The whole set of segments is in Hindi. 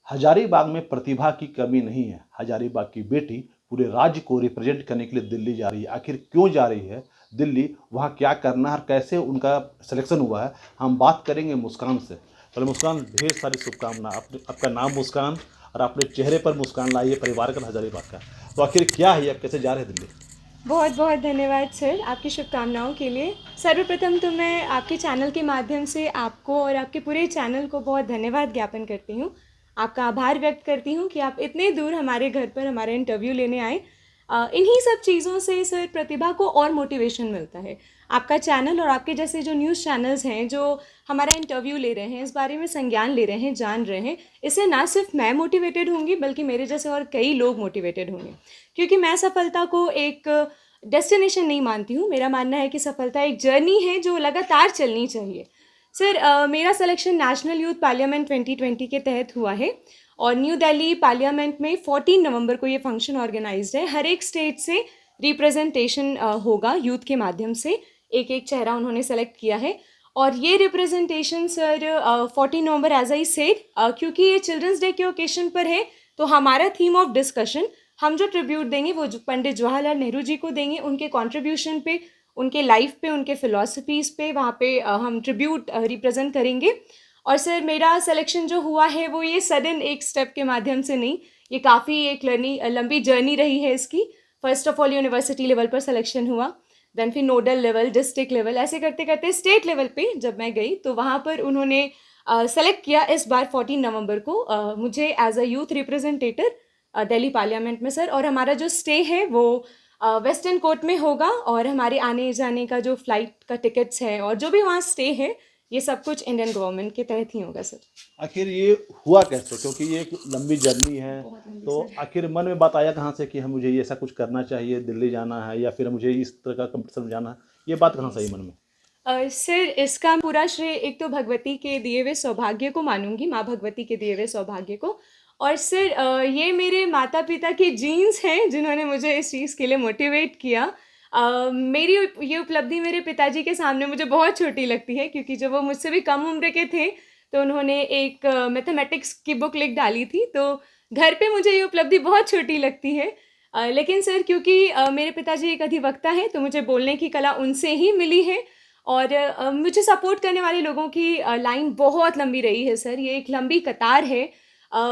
हजारीबाग में प्रतिभा की कमी नहीं है। हजारीबाग की बेटी पूरे राज्य को रिप्रेजेंट करने के लिए दिल्ली जा रही है। आखिर क्यों जा रही है दिल्ली, वहाँ क्या करना है और कैसे उनका सिलेक्शन हुआ है, हम बात करेंगे मुस्कान से। चलो मुस्कान, ढेर सारी शुभकामनाएं। आपका नाम मुस्कान और अपने चेहरे पर मुस्कान लाइए, परिवार का हजारीबाग का। तो आखिर क्या है, आप कैसे जा रहे हैं दिल्ली? बहुत बहुत धन्यवाद सर आपकी शुभकामनाओं के लिए। सर्वप्रथम तो मैं आपके चैनल के माध्यम से आपको और आपके पूरे चैनल को बहुत धन्यवाद ज्ञापन करती हूँ। आपका आभार व्यक्त करती हूँ कि आप इतने दूर हमारे घर पर हमारा इंटरव्यू लेने आए। इन्हीं सब चीज़ों से सर प्रतिभा को और मोटिवेशन मिलता है। आपका चैनल और आपके जैसे जो न्यूज़ चैनल्स हैं जो हमारा इंटरव्यू ले रहे हैं, इस बारे में संज्ञान ले रहे हैं, जान रहे हैं, इससे ना सिर्फ मैं मोटिवेटेड होंगी बल्कि मेरे जैसे और कई लोग मोटिवेटेड होंगे। क्योंकि मैं सफलता को एक डेस्टिनेशन नहीं मानती हूँ। मेरा मानना है कि सफलता एक जर्नी है जो लगातार चलनी चाहिए। सर मेरा सिलेक्शन नेशनल यूथ पार्लियामेंट 2020 के तहत हुआ है और न्यू दिल्ली पार्लियामेंट में 14 नवंबर को ये फंक्शन ऑर्गेनाइज्ड है। हर एक स्टेट से रिप्रेजेंटेशन होगा यूथ के माध्यम से। एक एक चेहरा उन्होंने सेलेक्ट किया है और ये रिप्रेजेंटेशन सर 14 नवंबर एज आई सेड, क्योंकि ये चिल्ड्रंस डे के ओकेशन पर है तो हमारा थीम ऑफ डिस्कशन, हम जो ट्रिब्यूट देंगे वो जो पंडित जवाहरलाल नेहरू जी को देंगे, उनके कंट्रीब्यूशन पे, उनके लाइफ पे, उनके फ़िलॉसफीज़ पे वहाँ पे हम ट्रिब्यूट रिप्रेजेंट करेंगे। और सर मेरा सिलेक्शन जो हुआ है वो ये सडन एक स्टेप के माध्यम से नहीं, ये काफ़ी एक लंबी जर्नी रही है इसकी। First of all university level पर सिलेक्शन हुआ, देन फिर नोडल लेवल, डिस्ट्रिक्ट लेवल, ऐसे करते करते स्टेट लेवल पे जब मैं गई तो वहाँ पर उन्होंने सेलेक्ट किया इस बार 14 नवंबर को मुझे as a youth representator Delhi parliament में सर। और हमारा जो स्टे है वो वेस्टर्न कोर्ट में होगा और हमारे आने जाने का जो फ्लाइट का टिकट्स है और जो भी वहाँ स्टे है ये सब कुछ इंडियन गवर्नमेंट के तहत ही होगा सर। आखिर ये हुआ कैसे, क्योंकि ये एक लंबी जर्नी है, बहुत लंबी तो सर। आखिर मन में बात आया कहाँ से कि हम मुझे ये ऐसा कुछ करना चाहिए, दिल्ली जाना है या फिर मुझे इस तरह का कंपटीशन में जाना है, ये बात कहाँ से आई मन में? सर इसका पूरा श्रेय एक तो भगवती के दिए हुए सौभाग्य को मानूंगी, माँ भगवती के दिए हुए सौभाग्य को। और सर ये मेरे माता पिता के जीन्स हैं जिन्होंने मुझे इस चीज़ के लिए मोटिवेट किया। मेरी ये उपलब्धि मेरे पिताजी के सामने मुझे बहुत छोटी लगती है क्योंकि जब वो मुझसे भी कम उम्र के थे तो उन्होंने एक मैथमेटिक्स की बुक लिख डाली थी, तो घर पे मुझे ये उपलब्धि बहुत छोटी लगती है। लेकिन सर क्योंकि मेरे पिताजी एक अधिवक्ता हैं तो मुझे बोलने की कला उनसे ही मिली है और मुझे सपोर्ट करने वाले लोगों की लाइन बहुत लंबी रही है सर, ये एक लंबी कतार है।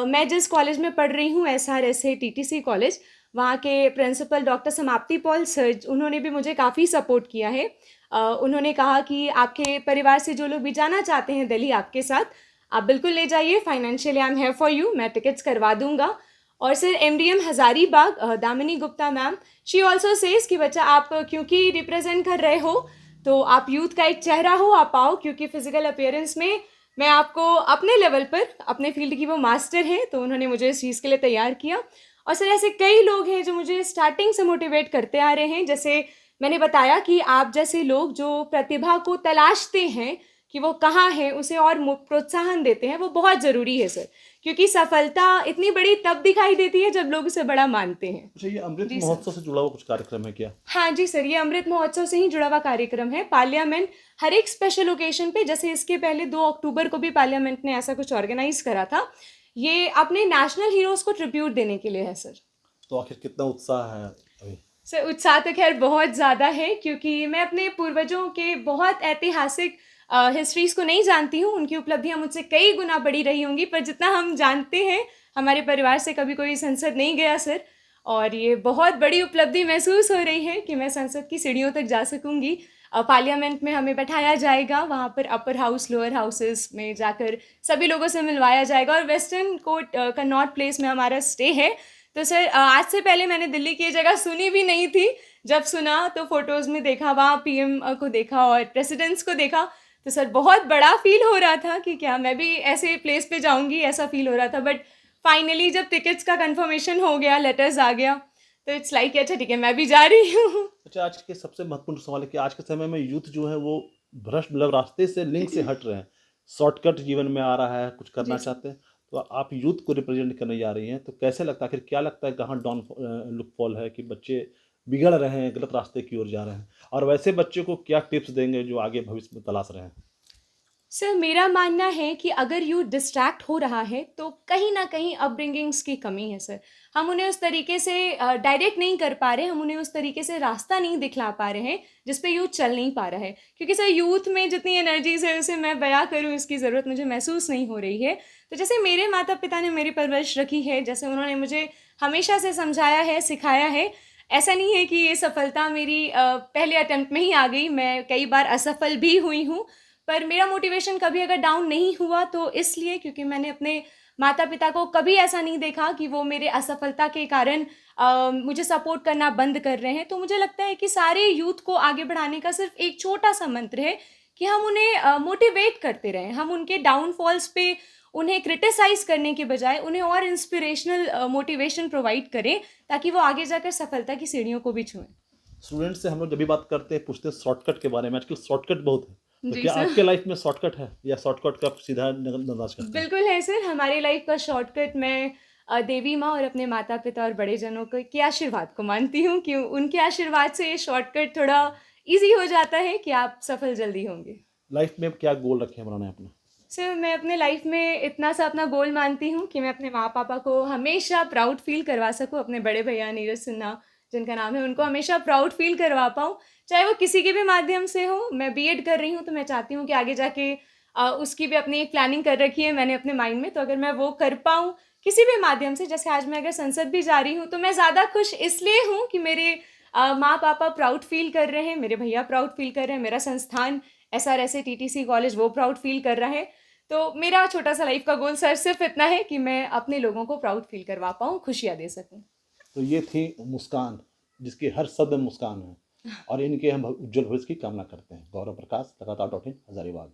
मैं जिस कॉलेज में पढ़ रही हूँ SRSA TTC कॉलेज, वहाँ के प्रिंसिपल डॉक्टर समाप्ति पॉल सर, उन्होंने भी मुझे काफ़ी सपोर्ट किया है। उन्होंने कहा कि आपके परिवार से जो लोग भी जाना चाहते हैं दिल्ली आपके साथ, आप बिल्कुल ले जाइए, financially I am here for you, मैं टिकट्स करवा दूंगा। और sir MDM Hazaribagh Damini Gupta ma'am, she also says कि बच्चा आप क्योंकि रिप्रेजेंट कर रहे हो तो आप यूथ का एक चेहरा हो, आप आओ, क्योंकि फिजिकल अपीयरेंस में मैं आपको अपने लेवल पर, अपने फील्ड की वो मास्टर हैं तो उन्होंने मुझे इस चीज़ के लिए तैयार किया। और सर ऐसे कई लोग हैं जो मुझे स्टार्टिंग से मोटिवेट करते आ रहे हैं। जैसे मैंने बताया कि आप जैसे लोग जो प्रतिभा को तलाशते हैं कि वो कहाँ है, उसे और प्रोत्साहन देते हैं, वो बहुत ज़रूरी है सर, क्योंकि सफलता इतनी बड़ी तब दिखाई देती है जब लोग उसे बड़ा मानते हैं। अच्छा, ये अमृत जी सर। महोत्सव से जुड़ा हुआ कुछ कार्यक्रम है क्या? हाँ जी सर, ये अमृत महोत्सव से ही जुड़ा हुआ कार्यक्रम है। पार्लियामेंट हर एक स्पेशल ओकेशन पे, जैसे इसके पहले 2 अक्टूबर को भी पार्लियामेंट ने ऐसा कुछ ऑर्गेनाइज करा था, ये अपने नेशनल हीरोज़ को ट्रिब्यूट देने के लिए है सर। तो आखिर कितना उत्साह है अभी? सर उत्साह तो खैर बहुत ज़्यादा है क्योंकि मैं अपने पूर्वजों के बहुत ऐतिहासिक हिस्ट्रीज़ को नहीं जानती हूँ, उनकी उपलब्धियाँ मुझसे कई गुना बड़ी रही होंगी, पर जितना हम जानते हैं, हमारे परिवार से कभी कोई संसद नहीं गया सर, और ये बहुत बड़ी उपलब्धि महसूस हो रही है कि मैं संसद की सीढ़ियों तक जा सकूँगी। पार्लियामेंट में हमें बैठाया जाएगा, वहाँ पर अपर हाउस लोअर हाउसेस में जाकर सभी लोगों से मिलवाया जाएगा और वेस्टर्न कोर्ट कनॉट प्लेस में हमारा स्टे है। तो सर आज से पहले मैंने दिल्ली की ये जगह सुनी भी नहीं थी। जब सुना तो फ़ोटोज़ में देखा, वहाँ PM को देखा और प्रेसिडेंट्स को देखा, तो सर बहुत बड़ा फ़ील हो रहा था कि क्या मैं भी ऐसे प्लेस पे जाऊँगी, ऐसा फ़ील हो रहा था। बट फाइनली जब टिकट्स का कंफर्मेशन हो गया, लेटर्स आ गया, तो इट्स लाइक अच्छा ठीक है मैं भी जा रही हूँ। अच्छा, आज के सबसे महत्वपूर्ण सवाल है कि आज के समय में यूथ जो है वो भ्रष्ट, मतलब रास्ते से, लिंक से हट रहे हैं, शॉर्टकट जीवन में आ रहा है, कुछ करना जी सर। चाहते हैं। तो आप यूथ को रिप्रेजेंट करने जा रही हैं, तो कैसे लगता है, आखिर क्या लगता है कहाँ डाउन फॉल है कि बच्चे बिगड़ रहे हैं, गलत रास्ते की ओर जा रहे हैं, और वैसे बच्चे को क्या टिप्स देंगे जो आगे भविष्य में तलाश रहे हैं? सर मेरा मानना है कि अगर यूथ डिस्ट्रैक्ट हो रहा है तो कहीं ना कहीं अपब्रिंगिंग्स की कमी है सर। हम उन्हें उस तरीके से डायरेक्ट नहीं कर पा रहे, हम उन्हें उस तरीके से रास्ता नहीं दिखला पा रहे हैं जिस पे यूथ चल नहीं पा रहा है। क्योंकि सर यूथ में जितनी एनर्जीज है उसे मैं बयां करूं इसकी ज़रूरत मुझे महसूस नहीं हो रही है। तो जैसे मेरे माता पिता ने मेरी परवरिश रखी है, जैसे उन्होंने मुझे हमेशा से समझाया है, सिखाया है, ऐसा नहीं है कि ये सफलता मेरी पहले अटेम्प्ट में ही आ गई, मैं कई बार असफल भी हुई हूँ। पर मेरा मोटिवेशन कभी अगर डाउन नहीं हुआ तो इसलिए क्योंकि मैंने अपने माता पिता को कभी ऐसा नहीं देखा कि वो मेरे असफलता के कारण मुझे सपोर्ट करना बंद कर रहे हैं। तो मुझे लगता है कि सारे यूथ को आगे बढ़ाने का सिर्फ एक छोटा सा मंत्र है कि हम उन्हें मोटिवेट करते रहें, हम उनके डाउनफॉल्स पे उन्हें क्रिटिसाइज़ करने के बजाय उन्हें और इंस्पिरेशनल मोटिवेशन प्रोवाइड करें ताकि वो आगे जाकर सफलता की सीढ़ियों को भी छुएं। स्टूडेंट से हम लोग जब भी बात करते हैं पूछते हैं शॉर्टकट के बारे में, आजकल शॉर्टकट बहुत है, तो जी क्या सर। आपके लाइफ में शॉर्टकट है या शॉर्टकट का आप सीधा नजरअंदाज करते हैं? बिल्कुल है सर, हमारी लाइफ का शॉर्टकट मैं देवी माँ और अपने माता पिता और बड़े जनों के आशीर्वाद को मानती हूँ कि उनके आशीर्वाद से ये शॉर्टकट थोड़ा इजी हो जाता है कि आप सफल जल्दी होंगे। लाइफ में क्या गोल रखे हैं बनाने अपना? सर मैं अपने लाइफ में इतना सा अपना गोल मानती हूँ कि मैं अपने माँ पापा को हमेशा प्राउड फील करवा सकूँ, अपने बड़े भैया नीरज सिन्हा जिनका नाम है उनको हमेशा प्राउड फील करवा पाऊँ, चाहे वो किसी के भी माध्यम से हो। मैं बीएड कर रही हूँ तो मैं चाहती हूँ कि आगे जाके उसकी भी अपनी एक प्लानिंग कर रखी है मैंने अपने माइंड में, तो अगर मैं वो कर पाऊँ किसी भी माध्यम से, जैसे आज मैं अगर संसद भी जा रही हूँ तो मैं ज़्यादा खुश इसलिए हूँ कि मेरे माँ पापा प्राउड फील कर रहे हैं, मेरे भैया प्राउड फील कर रहे हैं, मेरा संस्थान SRSA TTC कॉलेज वो प्राउड फील कर रहा है। तो मेरा छोटा सा लाइफ का गोल सर सिर्फ इतना है कि मैं अपने लोगों को प्राउड फील करवा पाऊँ, खुशियाँ दे सकूँ। तो ये थी मुस्कान, जिसके हर शब्द में मुस्कान है, और इनके हम उज्जवल भविष्य की कामना करते हैं। गौरव प्रकाश, लगातार .in, हजारीबाग।